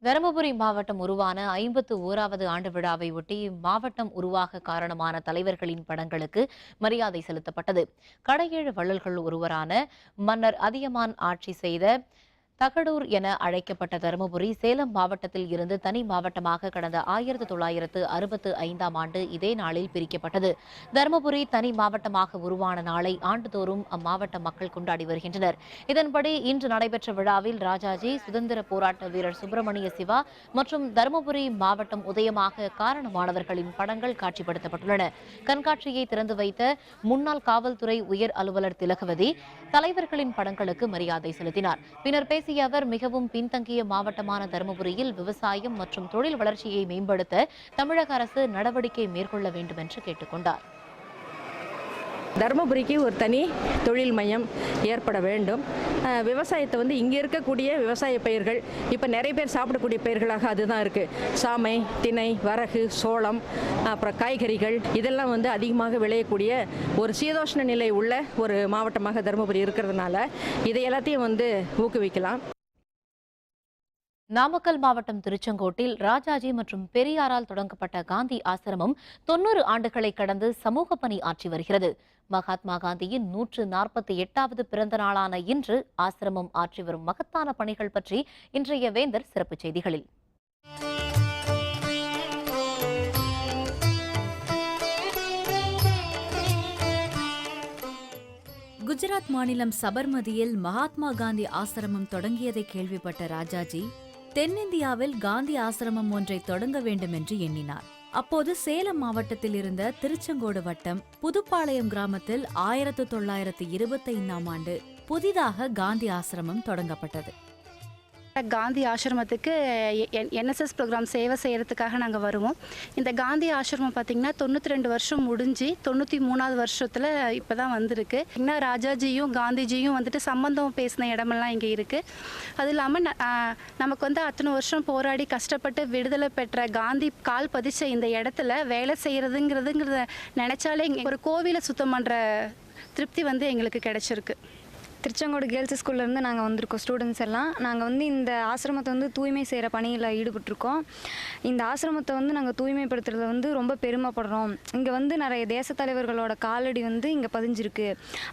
தருமபுரி மாவட்டம் உருவான 51வது ஆண்டு விழாவை ஒட்டி மாவட்டம் உருவாக காரணமான தலைவர்களின் படங்களுக்கு மரியாதை செலுத்தப்பட்டது. கடையேழு வள்ளல்கள் ஒருவரான மன்னர் அதியமான் ஆட்சி செய்த தகடூர் என அழைக்கப்பட்ட தருமபுரி சேலம் மாவட்டத்தில் இருந்து தனி மாவட்டமாக கடந்த 1965ஆம் ஆண்டு இதே நாளில் பிரிக்கப்பட்டது. தருமபுரி தனி மாவட்டமாக உருவான நாளை ஆண்டுதோறும் அம்மாவட்ட மக்கள் கொண்டாடி வருகின்றனர். இதன்படி இன்று நடைபெற்ற விழாவில் ராஜாஜி, சுதந்திர போராட்ட வீரர் சுப்பிரமணிய சிவா மற்றும் தருமபுரி மாவட்டம் உதயமாக காரணமானவர்களின் படங்கள் காட்சிப்படுத்தப்பட்டுள்ளன. கண்காட்சியை திறந்து வைத்த முன்னாள் காவல்துறை உயர் அலுவலர் திலகவதி தலைவர்களின் படங்களுக்கு மரியாதை செலுத்தினார். பின்னர் பேசிய அவர், மிகவும் பின்தங்கிய மாவட்டமான தருமபுரியில் விவசாயம் மற்றும் தொழில் வளர்ச்சியை மேம்படுத்த தமிழக அரசு நடவடிக்கை மேற்கொள்ள வேண்டும் என்று கேட்டுக் கொண்டார். தருமபுரிக்கு ஒரு தனி தொழில் மையம் ஏற்பட வேண்டும். விவசாயத்தை வந்து இங்கே இருக்கக்கூடிய விவசாய பயிர்கள் இப்போ நிறைய பேர் சாப்பிடக்கூடிய பயிர்களாக அதுதான் இருக்குது. சாமை, திணை, வரகு, சோளம், அப்புறம் காய்கறிகள் இதெல்லாம் வந்து அதிகமாக விளையக்கூடிய ஒரு சீதோஷ்ண நிலை உள்ள ஒரு மாவட்டமாக தருமபுரி இருக்கிறதுனால இதை எல்லாத்தையும் வந்து ஊக்குவிக்கலாம். நாமக்கல் மாவட்டம் திருச்செங்கோட்டில் ராஜாஜி மற்றும் பெரியாரால் தொடங்கப்பட்ட காந்தி ஆசிரமம் 90 ஆண்டுகளை கடந்து சமூக பணி ஆற்றி வருகிறது. மகாத்மா காந்தியின் 148வது பிறந்த நாளான இன்று ஆசிரமம் ஆற்றி வரும் மகத்தான பணிகள் பற்றி இன்றைய வேந்தர் சிறப்பு செய்திகளில். குஜராத் மாநிலம் சபர்மதியில் மகாத்மா காந்தி ஆசிரமம் தொடங்கியதை கேள்விப்பட்ட ராஜாஜி தென்னிந்தியாவில் காந்தி ஆசிரமம் ஒன்றை தொடங்க வேண்டும் என்று எண்ணினார். அப்போது சேலம் மாவட்டத்தில் இருந்த திருச்செங்கோடு வட்டம் புதுப்பாளையம் கிராமத்தில் 1925ஆம் ஆண்டு புதிதாக காந்தி ஆசிரமம் தொடங்கப்பட்டது. காந்தி ஆசிரமத்துக்கு என்எஸ்எஸ் ப்ரோக்ராம் சேவை செய்கிறதுக்காக நாங்கள் வருவோம். இந்த காந்தி ஆசிரமம் பார்த்திங்கன்னா 92 வருஷம் முடிஞ்சு 93வது வருஷத்தில் இப்போ தான் வந்திருக்கு. இன்னும் ராஜாஜியும் காந்திஜியும் வந்துட்டு சம்பந்தம் பேசின இடமெல்லாம் இங்கே இருக்குது. அது இல்லாமல் நமக்கு வந்து அத்தனை வருஷம் போராடி கஷ்டப்பட்டு விடுதலை பெற்ற காந்தி கால் பதிச்ச இந்த இடத்துல வேலை செய்கிறதுங்கிறத நினச்சாலே இங்கே ஒரு கோவிலை சுத்தம் பண்ணுற திருப்தி வந்து எங்களுக்கு கிடைச்சிருக்கு. திருச்செங்கோடு கேர்ள்ஸ் ஸ்கூல்லேருந்து நாங்கள் வந்திருக்கோம். ஸ்டூடெண்ட்ஸ் எல்லாம் நாங்கள் வந்து இந்த ஆசிரமத்தை வந்து தூய்மை செய்கிற பணியில் ஈடுபட்டிருக்கோம். இந்த ஆசிரமத்தை வந்து நாங்கள் தூய்மைப்படுத்துறதுல வந்து ரொம்ப பெருமைப்படுறோம். இங்கே வந்து நிறைய தேச தலைவர்களோட காலடி வந்து இங்கே பதிஞ்சிருக்கு.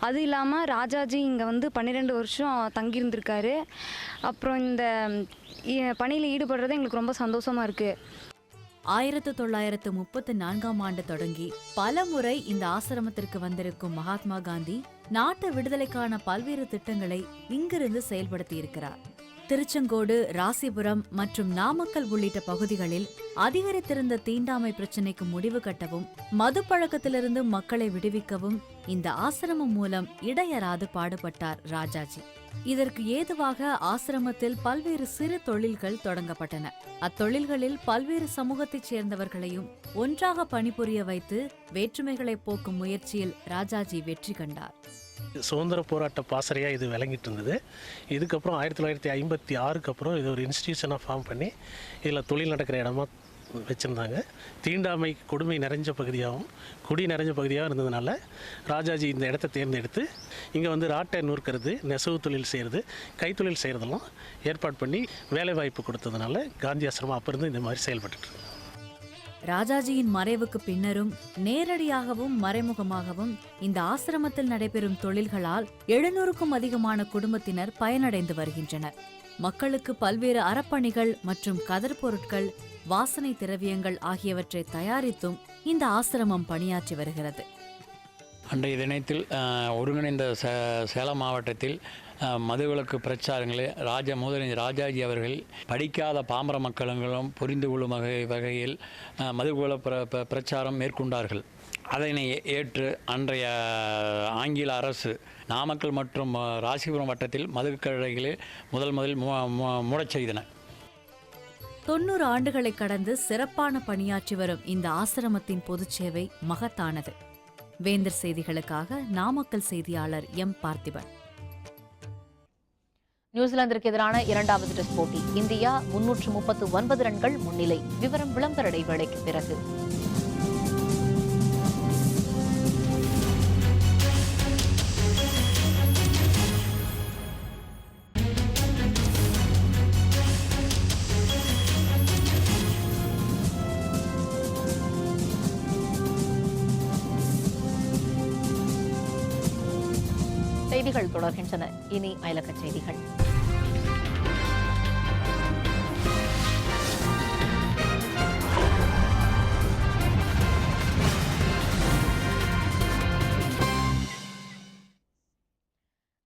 அது இல்லாமல் ராஜாஜி இங்கே வந்து 12 வருஷம் தங்கியிருந்திருக்காரு. அப்புறம் இந்த பணியில் ஈடுபடுறது எங்களுக்கு ரொம்ப சந்தோஷமாக இருக்குது. 1934ஆம் ஆண்டு தொடங்கி பல முறை இந்த ஆசிரமத்திற்கு வந்திருக்கும் மகாத்மா காந்தி நாட்டு விடுதலைக்கான பல்வேறு திட்டங்களை இங்கிருந்து செயல்படுத்தியிருக்கிறார். திருச்செங்கோடு, ராசிபுரம் மற்றும் நாமக்கல் உள்ளிட்ட பகுதிகளில் அதிகரித்திருந்த தீண்டாமை பிரச்சினைக்கு முடிவு கட்டவும் மது பழக்கத்திலிருந்து மக்களை விடுவிக்கவும் இந்த ஆசிரமம் மூலம் இடையறாது பாடுபட்டார் ராஜாஜி. இதற்கு ஏதுவாக ஆசிரமத்தில் பல்வேறு சிறு தொழில்கள் தொடங்கப்பட்டன. அத்தொழில்களில் பல்வேறு சமூகத்தைச் சேர்ந்தவர்களையும் ஒன்றாக பணிபுரிய வைத்து வேற்றுமைகளை போக்கும் முயற்சியில் ராஜாஜி வெற்றி கண்டார். சுதந்திர போராட்ட பாசறையாக இது விளங்கிட்டு இருந்தது. இதுக்கப்புறம் 1956க்கு அப்புறம் இது ஒரு இன்ஸ்டிடியூஷனாக ஃபார்ம் பண்ணி இதில் தொழில் நடக்கிற இடமா வச்சுருந்தாங்க. தீண்டாமை கொடுமை நிறைஞ்ச பகுதியாகவும் குடி நிறைஞ்ச பகுதியாகவும் இருந்ததுனால ராஜாஜி இந்த இடத்த தேர்ந்தெடுத்து இங்கே வந்து ராட்டை நூற்கிறது, நெசவு தொழில் செய்கிறது, கைத்தொழில் செய்கிறதெல்லாம் ஏற்பாடு பண்ணி வேலைவாய்ப்பு கொடுத்ததுனால காந்தி ஆசிரமம் அப்போ இருந்து இந்த மாதிரி செயல்பட்டு. ராஜாஜியின் மறைவுக்கு பின்னரும் நேரடியாகவும் மறைமுகமாகவும் இந்த ஆசிரமத்தில் நடைபெறும் தொழில்களால் 700க்கும் அதிகமான குடும்பத்தினர் பயனடைந்து வருகின்றனர். மக்களுக்கு பல்வேறு அறப்பணிகள் மற்றும் கதர் பொருட்கள், வாசனை திரவியங்கள் ஆகியவற்றை தயாரித்தும் இந்த ஆசிரமம் பணியாற்றி வருகிறது. அன்றைய தினத்தில் ஒருங்கிணைந்த சேலம் மாவட்டத்தில் மதுவிலக்கு பிரச்சாரங்களை ராஜாஜி அவர்கள் படிக்காத பாமர மக்களும் புரிந்து கொள்ளும் வகையில் மதுவிலக்கு பிரச்சாரம் மேற்கொண்டார்கள். அதனை ஏற்று அன்றைய ஆங்கில அரசு நாமக்கல் மற்றும் ராசிபுரம் வட்டத்தில் மதுக்கடைகளை முதலில் மூடச் செய்தன. 90 ஆண்டுகளை கடந்து சிறப்பான பணியாற்றி வரும் இந்த ஆசிரமத்தின் பொதுச்சேவை மகத்தானது. வேந்தர் செய்திகளுக்காக நாமக்கல் செய்தியாளர் எம். பார்த்திபன். நியூசிலாந்திற்கு எதிரான 2வது டெஸ்ட் போட்டி. இந்தியா 339 ரன்கள் முன்னிலை. விவரம் விளம்பர இடைவேளைக்கு பிறகு. செய்திகள் தொடர்கின்றன. இனி அயலக செய்திகள்.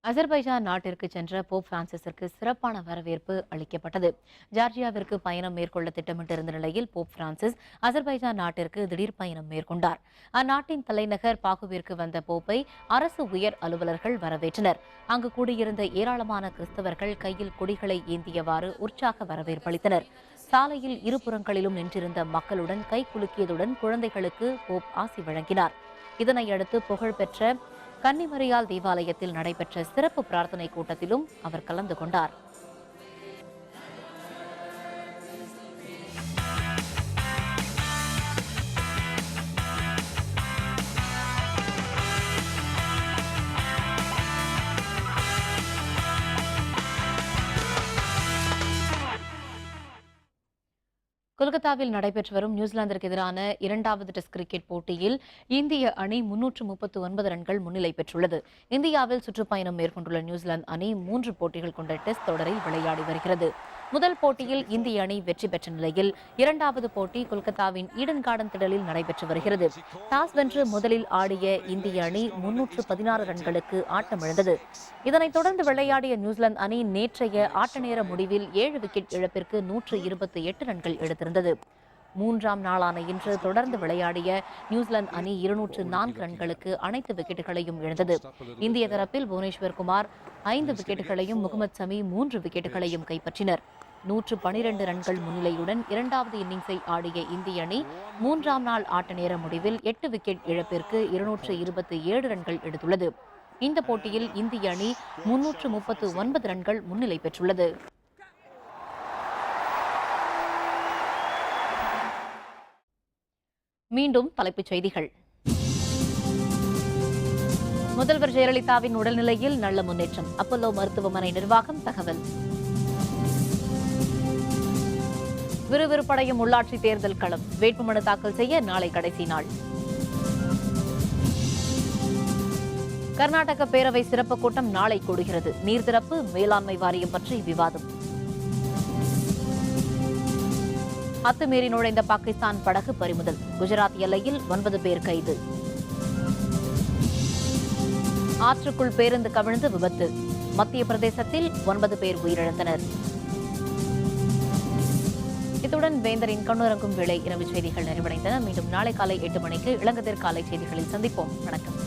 அசர்பைஜான் நாட்டிற்கு சென்ற போப் பிரான்சிஸிற்கு சிறப்பான வரவேற்பு அளிக்கப்பட்டது. ஜார்ஜியாவிற்கு பயணம் மேற்கொள்ள திட்டமிட்டிருந்த நிலையில் போப் பிரான்சிஸ் அசர்பைஜான் நாட்டிற்கு திடீர் பயணம் மேற்கொண்டார். அந்நாட்டின் தலைநகர் பாகுவிற்கு வந்த போப்பை அரசு உயர் அலுவலர்கள் வரவேற்றனர். அங்கு கூடியிருந்த ஏராளமான கிறிஸ்தவர்கள் கையில் கொடிகளை ஏந்தியவாறு உற்சாக வரவேற்பளித்தனர். சாலையில் இருபுறங்களிலும் நின்றிருந்த மக்களுடன் கை குலுக்கியதுடன் குழந்தைகளுக்கு போப் ஆசி வழங்கினார். இதனையடுத்து புகழ்பெற்ற கன்னிமரியால் தேவாலயத்தில் நடைபெற்ற சிறப்பு பிரார்த்தனை கூட்டத்திலும் அவர் கலந்து கொண்டார். கொல்கத்தாவில் நடைபெற்று வரும் நியூசிலாந்திற்கு எதிரான 2வது டெஸ்ட் கிரிக்கெட் போட்டியில் இந்திய அணி 339 ரன்கள் முன்னிலை பெற்றுள்ளது. இந்தியாவில் சுற்றுப்பயணம் மேற்கொண்டுள்ள நியூசிலாந்து அணி 3 போட்டிகள் கொண்ட டெஸ்ட் தொடரில் விளையாடி வருகிறது. முதல் போட்டியில் இந்திய அணி வெற்றி பெற்ற நிலையில் 2வது போட்டி கொல்கத்தாவின் ஈடன் கார்டன் திடலில் நடைபெற்று வருகிறது. டாஸ் வென்று முதலில் ஆடிய இந்திய அணி 316 ரன்களுக்கு ஆட்டமிழந்தது. இதனைத் தொடர்ந்து விளையாடிய நியூசிலாந்து அணி நேற்றைய ஆட்ட நேர முடிவில் 7 விக்கெட் இழப்பிற்கு 128 ரன்கள் எடுத்திருந்தது. 3ஆம் நாளான இன்று தொடர்ந்து விளையாடிய நியூசிலாந்து அணி 204 ரன்களுக்கு அனைத்து விக்கெட்டுகளையும் இழந்தது. இந்திய தரப்பில் புவனேஸ்வர் குமார் 5 விக்கெட்டுகளையும் முகமது சமி 3 விக்கெட்டுகளையும் கைப்பற்றினர். 112 ரன்கள் முன்னிலையுடன் 2வது இன்னிங்ஸை ஆடிய இந்திய அணி 3ஆம் நாள் ஆட்ட நேர முடிவில் 8 விக்கெட் இழப்பிற்கு 227 ரன்கள் எடுத்துள்ளது. இந்த போட்டியில் இந்திய அணி 339 ரன்கள் முன்னிலை பெற்றுள்ளது. மீண்டும் தலைப்புச் செய்திகள். முதல்வர் ஜெயலலிதாவின் உடல்நிலையில் நல்ல முன்னேற்றம். அப்பல்லோ மருத்துவமனை நிர்வாகம் தகவல். விறுவிறுப்படையும் உள்ளாட்சி தேர்தல் களம். வேட்புமனு தாக்கல் செய்ய நாளை கடைசி நாள். கர்நாடக பேரவை சிறப்பு கூட்டம் நாளை கூடுகிறது. நீர்திறப்பு மேலாண்மை வாரியம் பற்றி விவாதம். அத்துமீறி நுழைந்த பாகிஸ்தான் படகு பறிமுதல். குஜராத் எல்லையில் 9 பேர் கைது. ஆற்றுக்குள் பேருந்து கவிழ்ந்து விபத்து. மத்திய பிரதேசத்தில் 9 பேர் உயிரிழந்தனர். இத்துடன் வேந்தரின் கண்ணுறங்கும் வேளை இரவு செய்திகள் நிறைவடைந்தன. மீண்டும் நாளை காலை 8 மணிக்கு இளங்கதிர் காலை செய்திகளில் சந்திப்போம். வணக்கம்.